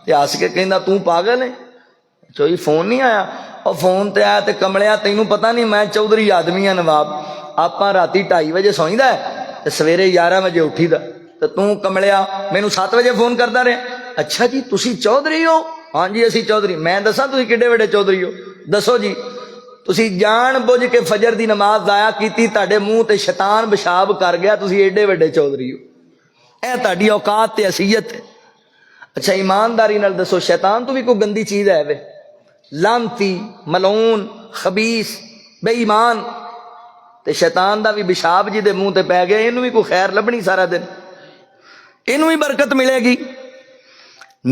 تے ہس کے کہندا تو پاگل ہے، چوری فون نہیں آیا؟ اور فون تے آیا تے کملیا تینوں پتہ نہیں میں چودھری آدمی ہاں نواب، آپاں راتی 2:30 بجے سوئیدا ہے تے سویرے 11 بجے اٹھی دا، تے تو کملیا مینوں 7 بجے فون کردا رہے۔ اچھا جی تسی چودھری ہو؟ ہاں جی اسی چودھری۔ میں دساں تسی کڈے وڈے چودھری ہو؟ دسو جی۔ تسی جان بوجھ کے فجر دی نماز ضائع کیتی، تہاڈے منہ تے شیطان پیشاب کر گیا، تسی ایڈے وڈے چودھری ہو، اے تہاڈی اوقات تے حیثیت ہے۔ اچھا ایمانداری نال دسو شیطان تو بھی کوئی گندی چیز ہے وے؟ لعنتی، ملعون، خبیث، بے ایمان، تے شیطان دا بھی پیشاب جی دے منہ تے پی گیا، اینوں بھی کوئی خیر لبنی سارا دن، اینوں بھی برکت ملے گی۔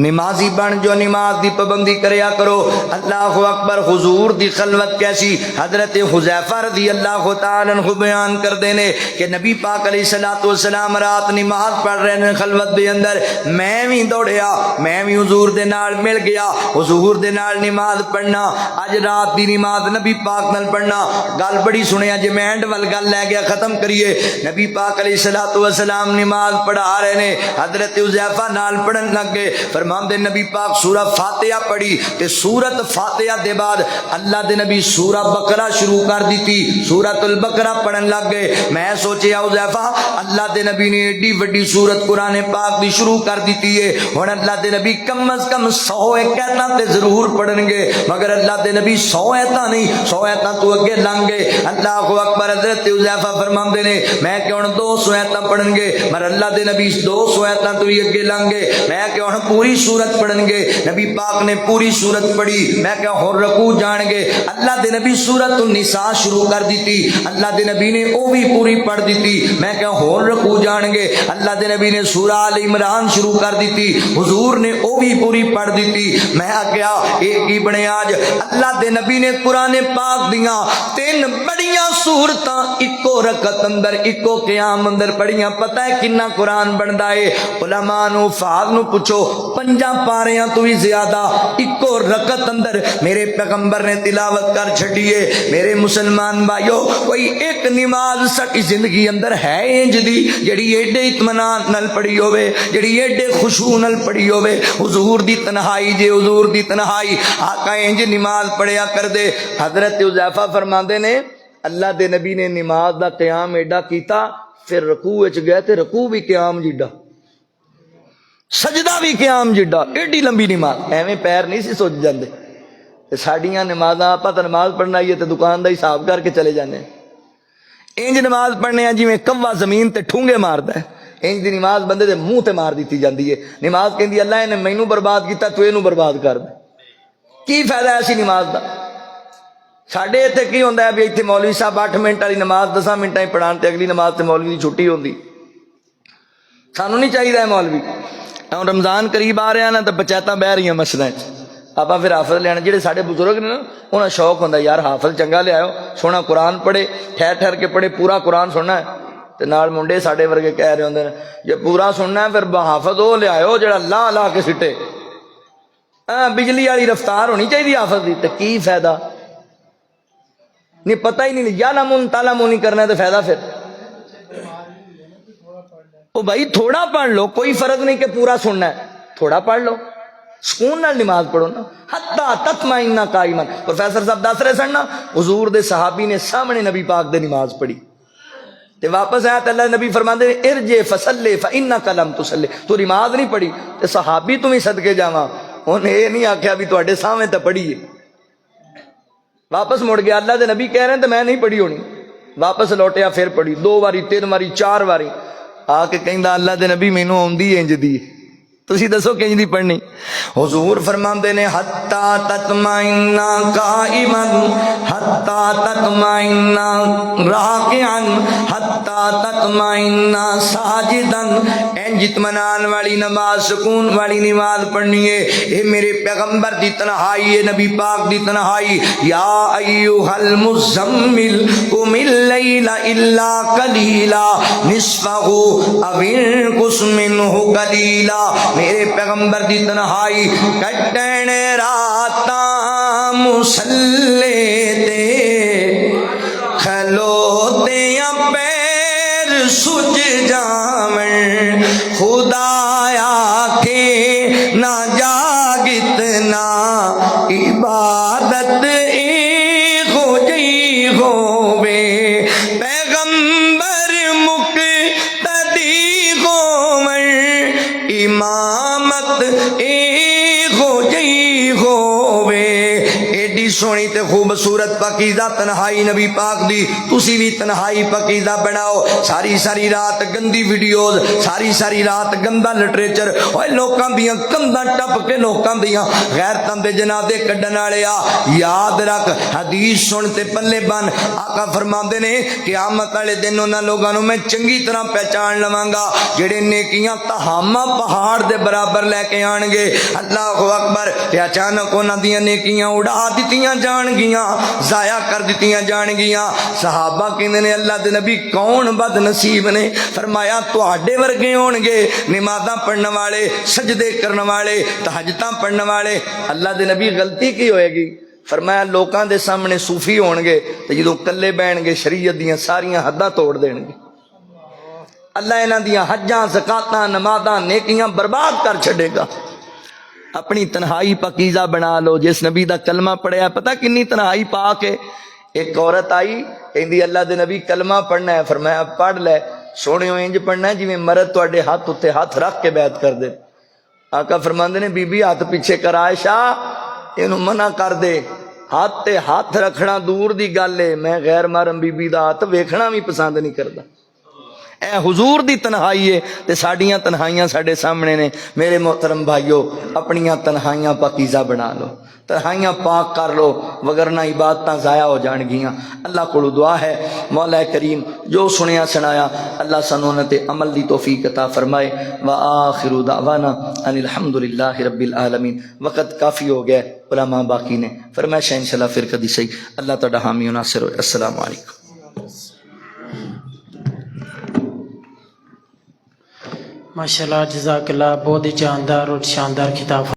نمازی بن جو، نماز دی پابندی کریا کرو۔ اللہ اکبر۔ حضور دی خلوت کیسی؟ حضرت حذیفہ رضی اللہ تعالی عنہ بیان کردے نے کہ نبی پاک علیہ الصلوۃ والسلام رات نماز پڑھ رہے ہیں خلوت دے اندر، میں بھی دوڑیا، میں بھی حضور دے نال مل گیا، حضور دے نال نماز پڑھنا۔ اج رات دی نماز نبی پاک نال پڑھنا، گل بڑی سنیا جے میں اینڈ ول گل لے گیا ختم کریے۔ نبی پاک علیہ الصلوۃ والسلام نماز پڑھا رہے نے، حضرت حذیفہ نال پڑھن لگ گئے۔ فرمان دے نبی پاک سورہ فاتحہ پڑھی تے سورت فاتحہ دے بعد اللہ دے نبی سورہ بقرہ شروع کر دیتی، سورۃ البقرہ پڑھن لگ گئے۔ میں سوچیا حذیفہ اللہ دے نبی نے ایڈی وڈی سورت قرآن پاک دی شروع کر دیتی ہے، ہن اللہ دے نبی کم از کم 100 آیتاں تے ضرور پڑھن گے، مگر اللہ دے نبی 100 آیتاں نہیں، 100 آیتاں تو اگے لنگ گئے۔ اللہ اکبر۔ حضرت حذیفہ فرماندے نے میں کہ ہن 200 آیتاں پڑھن گے، مگر اللہ دے نبی 200 آیتاں تو ہی اگے لنگ گئے۔ میں کہ ہن پوری سورت پڑھن گے، نبی پاک نے پوری سورت پڑھی۔ میں کہ ہن رکوع جان گے، اللہ دے نبی سورت النساء شروع کر دیتی، اللہ دے نبی نے او بھی پوری پڑھ دیتی۔ میں کہ ہن رکوع جان گے، اللہ دے نبی نے سورہ آل عمران شروع کر دیتی، حضور نے او بھی پوری پڑھ دیتی۔ میں کیا ایک ہی بنے آج اللہ دے نبی نے قرآن پاک دیاں 3 بڑیاں سورتاں اکو رکعت اندر اکو قیام اندر پڑھیاں۔ پتہ ہے کنا قرآن بندا ہے؟ علماء نو فاض نو پوچھو، 5 پاریاں تو بھی زیادہ اکو رکعت اندر میرے پیغمبر نے تلاوت کر چھڑیے۔ میرے مسلمان بھائیو، کوئی ایک نماز ساری زندگی اندر ہے انج دی جڑی ایڈے اطمینان نال پڑھی ہوے، جڑی ایڈے خشوع نال پڑھی ہوے؟ حضور دی تنہائی جے، حضور دی تنہائی، آقا انج نماز پڑھیا کر دے۔ حضرت حذیفہ فرماندے نے اللہ دے نبی نے نماز دا قیام ایڈا کیتا، پھر رکوع وچ گئے تے رکوع بھی قیام جیڈا، سجدہ بھی قیام جیڈا، ایڈی لمبی نماز، ایویں پیر نہیں سی سوچ جاندے۔ تے ساڈیاں نمازاں آپاں تے نماز پڑھنا آئیے تے دکان دا حساب کر کے چلے جانے، انج نماز پڑھنے جویں کوا زمین تے ٹھونگے ماردا ہے، انج دی نماز بندے دے منہ تے مار دیتی جاندی ہے۔ نماز کہندی اللہ نے مینوں برباد کیتا، تو اینوں برباد کر دے۔ کی فائدہ ہے ایسی نماز دا؟ ساڈے ایتھے کی ہوندا ہے بھی ایتھے مولوی صاحب 8 منٹ والی نماز 10 منٹاں پڑھان تے اگلی نماز تے مولوی دی چھٹی ہوندی۔ سانوں نہیں چاہیے ہے مولوی، رمضان قریب آ رہا نا تو پنچایتاں بہ رہی ہیں مسجداں آپ پھر حافظ لینا، جہے سارے بزرگ نے نا انہاں شوق ہوتا یار حافظ چنگا لیاؤ، سونا قرآن پڑھے، ٹھہر ٹھہر کے پڑھے، پورا قرآن سننا ہے۔ تے نال منڈے ساڈے ورگے کہہ رہے ہوندے نے جے پورا سننا ہے پھر حافظ وہ لیاؤ جڑا لا لا کے سٹے، بجلی والی رفتار ہونی چاہیے حافظ دی۔ تے کی فائدہ؟ نہیں پتہ ہی نہیں، یا لمن تالمون نہیں کرنا تو فائدہ پھر او بھائی تھوڑا پڑھ لو، کوئی فرض نہیں کہ پورا سننا ہے، تھوڑا پڑھ لو، سکون نال نماز پڑھو نا. حتی تطمئن قائما. پروفیسر صاحب دس رہے سن نا، حضور دے صحابی نے سامنے نبی پاک دے نماز پڑھی تے واپس آیا تے اللہ نبی فرماندے نے ارجع فصلی فانک لم تصلی. تو نماز نہیں پڑھی تے صحابی تمہیں صدقے جاواں، انہیں یہ نہیں آکھیا بھی تواڈے سامنے تے پڑھی ہے. واپس مڑ گیا، اللہ دے نبی کہہ رہے ہیں تے میں نہیں پڑھی ہونی. واپس لوٹیا، پھر پڑھی 2 واری 3 واری 4 واری. آ کے کہندا اللہ دے نبی مینوں آوندی انج دی، تسی دسو کنج دی پڑھنی. حضور فرماندے نے حتی تطمئن قائما حتی تطمئن راکعا حتی تطمئن ساجدا. انج اطمینان والی نماز، سکون والی نماز پڑھنی ہے. اے میرے پیغمبر دی تنہائی ہے، نبی پاک دی تنہائی. یا ایھا المزمل قم اللیل الا قلیلا نصفہ او انقص منہ قلیلا. میرے پیغمبر دی تنہائی کٹن راتاں مسلے تے کھلوتیاں پیر سج جاون خدایا کے نہ جاگت نہ عبادت ای ہو جئی ہووے. پیغمبر مقتدی ہوون امامت اے ہو جئی ہووے. ایڈی سونی تے خوبصورت پاکیزہ تنہائی نبی پاک دی. تسی بھی تنہائی پاکیزہ بناؤ. ساری ساری رات گندی ویڈیوز، ساری ساری رات گندا لٹریچر، اوے لوکاں دیاں کنداں ٹپ کے لوکاں دیاں غیرتاں دے جنازے کڈن والے آ. یاد رکھ، حدیث سن تے پلے بن. آقا فرماندے نے قیامت والے دن انہاں لوگاں نوں میں چنگی طرح پہچان لواں گا جڑے نیکیاں تہامہ پہاڑ دے برابر لے کے آن گے. اللہ اکبر. تے اچانک انہاں دیاں نیکیاں اڑا دتیاں جان گیاں، ضائع کر دتیاں جان گیاں. صحابہ کہندے نے اللہ دے نبی کون بد نصیب نے؟ فرمایا تواڈے ورگے ہون گے نمازاں پڑھن والے، سجدے کرن والے، تہجداں پڑھن والے. اللہ دے نبی غلطی کی ہوئے گی؟ فرمایا لوکاں دے سامنے صوفی ہون گے تے جدوں کلے بہن گے شریعت دیاں ساریاں حداں توڑ دین گے. اللہ انہاں دیاں حجاں، زکاتاں، نمازاں، نیکیاں برباد کر چھڈے گا. اپنی تنہائی پاکیزہ بنا لو. جس نبی دا کلمہ پڑھیا پتہ کنی تنہائی پاک ہے. ایک عورت آئی کہندی اللہ دے نبی کلمہ پڑھنا ہے. فرمایا پڑھ لے، سونےو انج پڑھنا ہے جویں مرد تواڈے ہاتھ اتے ہاتھ رکھ کے بیعت کر دے. آقا فرماندے نے بی بی ہاتھ پیچھے کر، عائشہ اینوں منع کر دے. ہاتھ تے ہاتھ رکھنا دور دی گل ہے، میں غیر محرم بی بی دا ہاتھ ویکھنا بھی پسند نہیں کردا. اے حضور دی تنہائی ہے تے ساڈیاں تنہائیاں ساڈے سامنے نے. میرے محترم بھائیو، اپنیاں تنہائیاں پاکیزہ بنا لو، تنہائیاں پاک کر لو، وگرنہ عبادتاں ضائع ہو جان گیاں. اللہ کو دعا ہے مولا کریم جو سنیا سنایا اللہ سانوں تے عمل دی توفیق عطا فرمائے. وآخر دعوانا ان الحمدللہ رب العالمین. وقت کافی ہو گیا، علماء باقی نے فرمائشہ انشاءاللہ پھر کدی صحیح. اللہ تعالی حامی و ناصر ہو. السلام علیکم. ماشاءاللہ، جزاک اللہ. بہت ہی جاندار اور شاندار کتاب.